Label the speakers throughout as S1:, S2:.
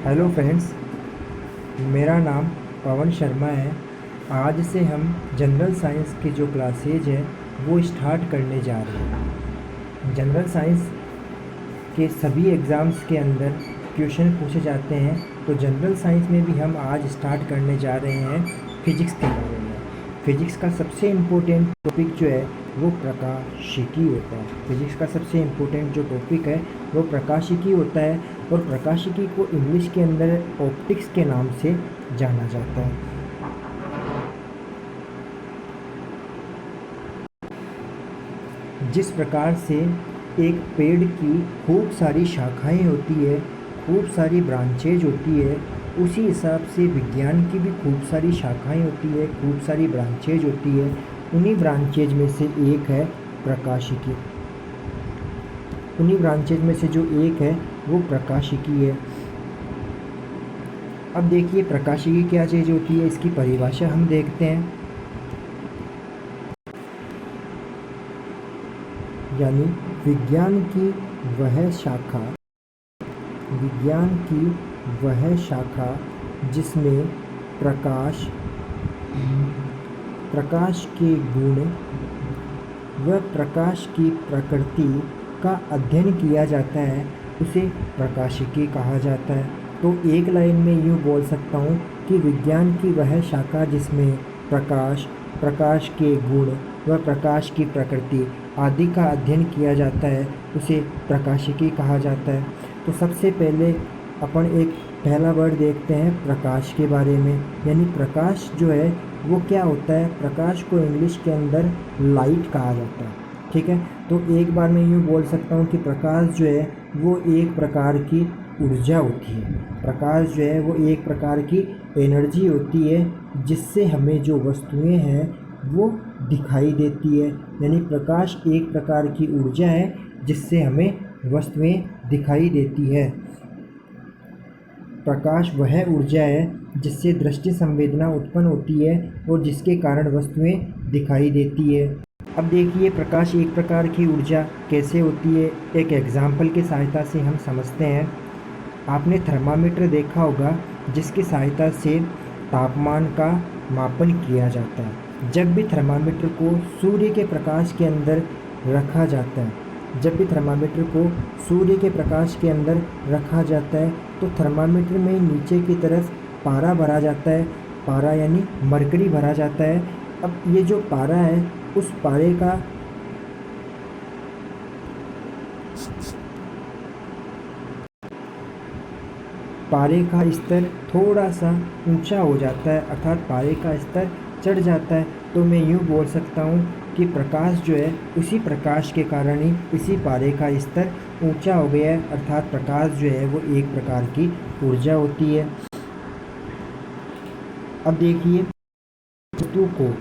S1: Hello friends, मेरा नाम पवन शर्मा है। आज से हम जनरल साइंस की जो क्लासेज है वो स्टार्ट करने जा रहे हैं। जनरल साइंस के सभी एग्ज़ाम्स के अंदर क्वेश्चन पूछे जाते हैं, तो जनरल साइंस में भी हम आज स्टार्ट करने जा रहे हैं फिजिक्स के बारे में। फिजिक्स का सबसे इम्पोर्टेंट टॉपिक जो है वो प्रकाशिकी होता है। फिजिक्स का सबसे इम्पोर्टेंट जो टॉपिक है वो प्रकाशिकी होता है, और प्रकाशिकी को इंग्लिश के अंदर ऑप्टिक्स के नाम से जाना जाता है। जिस प्रकार से एक पेड़ की खूब सारी शाखाएं होती है, खूब सारी ब्रांचेज होती है, उसी हिसाब से विज्ञान की भी खूब सारी शाखाएं होती है, खूब सारी ब्रांचेज होती है। उन्हीं ब्रांचेज में से एक है प्रकाशिकी। उन्हीं ब्रांचेज में से जो एक है वो प्रकाशिकी है। अब देखिए प्रकाशिकी क्या चीज़ होती है, इसकी परिभाषा हम देखते हैं। यानी विज्ञान की वह शाखा जिसमें प्रकाश के गुण व प्रकाश की प्रकृति का अध्ययन किया जाता है, उसे प्रकाशिकी कहा जाता है। तो एक लाइन में यूँ बोल सकता हूँ कि विज्ञान की वह शाखा जिसमें प्रकाश के गुण व प्रकाश की प्रकृति आदि का अध्ययन किया जाता है, उसे प्रकाशिकी कहा जाता है। तो सबसे पहले अपन एक पहला वर्ड देखते हैं प्रकाश के बारे में। यानी प्रकाश जो है वो क्या होता है, प्रकाश को इंग्लिश के अंदर लाइट कहा जाता है। ठीक है, तो एक बार मैं यूँ बोल सकता हूँ कि प्रकाश जो है वो एक प्रकार की ऊर्जा होती है। प्रकाश जो है वो एक प्रकार की एनर्जी होती है, जिससे हमें जो वस्तुएं हैं वो दिखाई देती है। यानी प्रकाश एक प्रकार की ऊर्जा है जिससे हमें वस्तुएं दिखाई देती है। प्रकाश वह ऊर्जा है जिससे दृष्टि संवेदना उत्पन्न होती है और जिसके कारण वस्तुएं दिखाई देती है। अब देखिए प्रकाश एक प्रकार की ऊर्जा कैसे होती है, एक एग्जाम्पल की सहायता से हम समझते हैं। आपने थर्मामीटर देखा होगा, जिसकी सहायता से तापमान का मापन किया जाता है। जब भी थर्मामीटर को सूर्य के प्रकाश के अंदर रखा जाता है तो थर्मामीटर में नीचे की तरफ पारा भरा जाता है। पारा यानी मरकरी भरा जाता है। अब ये जो पारा है, उस पारे का स्तर थोड़ा सा ऊंचा हो जाता है, अर्थात पारे का स्तर चढ़ जाता है। तो मैं यूँ बोल सकता हूँ कि प्रकाश जो है उसी प्रकाश के कारण ही इसी पारे का स्तर ऊंचा हो गया है, अर्थात प्रकाश जो है वो एक प्रकार की ऊर्जा होती है। अब देखिए वस्तु को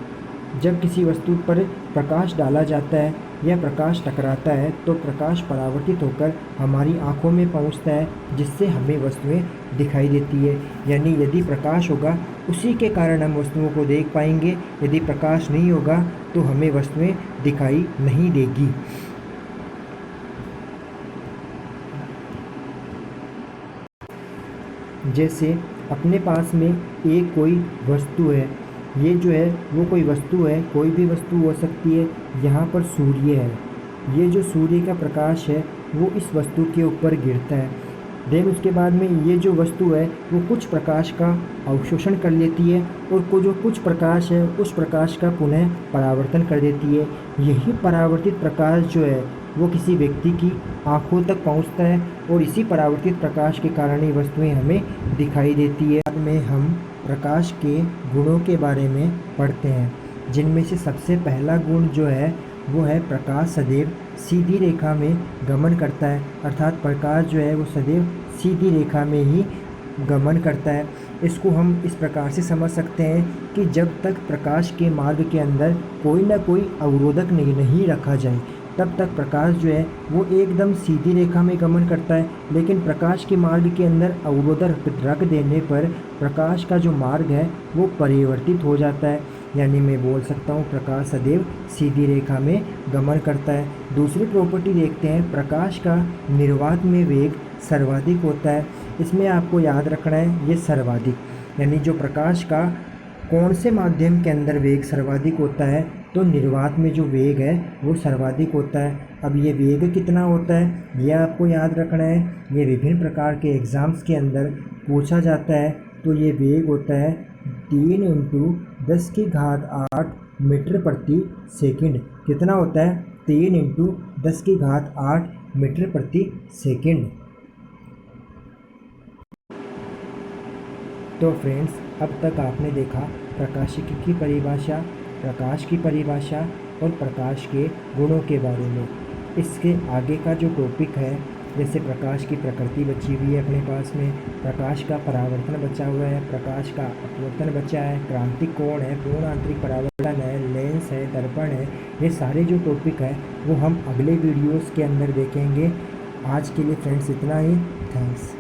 S1: जब किसी वस्तु पर प्रकाश डाला जाता है या प्रकाश टकराता है, तो प्रकाश परावर्तित होकर हमारी आँखों में पहुँचता है, जिससे हमें वस्तुएं दिखाई देती है। यानी यदि प्रकाश होगा उसी के कारण हम वस्तुओं को देख पाएंगे, यदि प्रकाश नहीं होगा तो हमें वस्तुएं दिखाई नहीं देगी। जैसे अपने पास में एक कोई वस्तु है, ये जो है वो कोई वस्तु है, कोई भी वस्तु हो सकती है। यहाँ पर सूर्य है, ये जो सूर्य का प्रकाश है वो इस वस्तु के ऊपर गिरता है। देन उसके बाद में ये जो वस्तु है वो कुछ प्रकाश का अवशोषण कर लेती है, और जो कुछ प्रकाश है उस प्रकाश का पुनः परावर्तन कर देती है। यही परावर्तित प्रकाश जो है वो किसी व्यक्ति की आँखों तक पहुँचता है, और इसी परावर्तित प्रकाश के कारण ही वस्तुएं हमें दिखाई देती है। बाद में हम प्रकाश के गुणों के बारे में पढ़ते हैं, जिनमें से सबसे पहला गुण जो है वो है प्रकाश सदैव सीधी रेखा में गमन करता है। अर्थात प्रकाश जो है वो सदैव सीधी रेखा में ही गमन करता है। इसको हम इस प्रकार से समझ सकते हैं कि जब तक प्रकाश के मार्ग के अंदर कोई ना कोई अवरोधक नहीं रखा जाए, तब तक प्रकाश जो है वो एकदम सीधी रेखा में गमन करता है। लेकिन प्रकाश के मार्ग के अंदर अवरोधक रख देने पर प्रकाश का जो मार्ग है वो परिवर्तित हो जाता है। यानी मैं बोल सकता हूँ प्रकाश सदैव सीधी रेखा में गमन करता है। दूसरी प्रॉपर्टी देखते हैं, प्रकाश का निर्वात में वेग सर्वाधिक होता है। इसमें आपको याद रखना है ये सर्वाधिक, यानी जो प्रकाश का कौन से माध्यम के अंदर वेग सर्वाधिक होता है, तो निर्वात में जो वेग है वो सर्वाधिक होता है। अब ये वेग कितना होता है ये आपको याद रखना है, ये विभिन्न प्रकार के एग्ज़ाम्स के अंदर पूछा जाता है। तो ये वेग होता है 3 × 10⁸ मीटर प्रति सेकंड। कितना होता है? 3 × 10⁸ मीटर प्रति सेकंड। तो फ्रेंड्स, अब तक आपने देखा प्रकाशिकी की परिभाषा, प्रकाश की परिभाषा और प्रकाश के गुणों के बारे में। इसके आगे का जो टॉपिक है, जैसे प्रकाश की प्रकृति बची हुई है अपने पास में, प्रकाश का परावर्तन बचा हुआ है, प्रकाश का अपवर्तन बचा है, क्रांतिक कोण है, पूर्ण आंतरिक परावर्तन है, लेंस है, दर्पण है, ये सारे जो टॉपिक है वो हम अगले वीडियोस के अंदर देखेंगे। आज के लिए फ्रेंड्स इतना ही। थैंक्स।